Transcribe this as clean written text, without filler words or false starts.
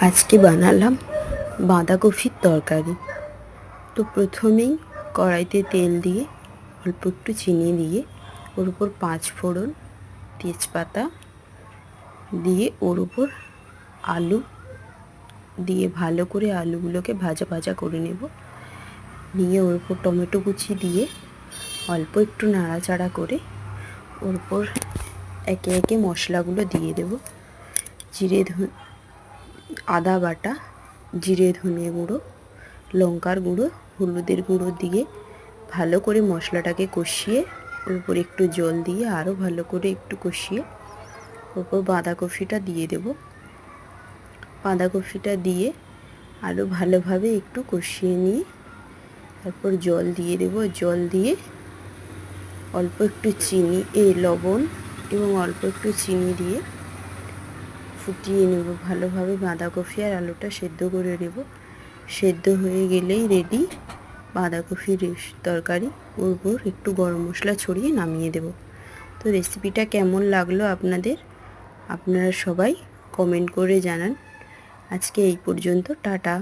আজকে বানালাম বাঁধাকপির তরকারি। তো প্রথমেই কড়াইতে তেল দিয়ে অল্প একটু চিনি দিয়ে ওর উপর 5 ফোড়ন, তেজপাতা দিয়ে ওর উপর আলু দিয়ে ভালো করে আলুগুলোকে ভাজা ভাজা করে নেব। নিয়ে ওর উপর টমেটো কুচি দিয়ে অল্প একটু নাড়াচাড়া করে ওর উপর একে একে মশলাগুলো দিয়ে দেব। আদা বাটা, জিরে ধনে গুঁড়ো, লঙ্কার গুঁড়ো, হলুদের গুঁড়ো দিয়ে ভালো করে মশলাটাকে কষিয়ে ওর উপর একটু জল দিয়ে আরও ভালো করে একটু কষিয়ে ওপর বাঁধাকপিটা দিয়ে দেব। বাঁধাকপিটা দিয়ে আরও ভালোভাবে একটু কষিয়ে নিয়ে তারপর জল দিয়ে দেব। জল দিয়ে অল্প একটু লবণ এবং অল্প একটু চিনি দিয়ে ফুটিয়ে নেব ভালোভাবে। বাঁধাকপি আর আলুটা সেদ্ধ করে নেব। সেদ্ধ হয়ে গেলেই রেডি বাঁধাকপির তরকারি। ওর উপর একটু গরম মশলা ছড়িয়ে নামিয়ে দেব। তো রেসিপিটা কেমন লাগলো আপনারা সবাই কমেন্ট করে জানান। আজকে এই পর্যন্ত, টাটা।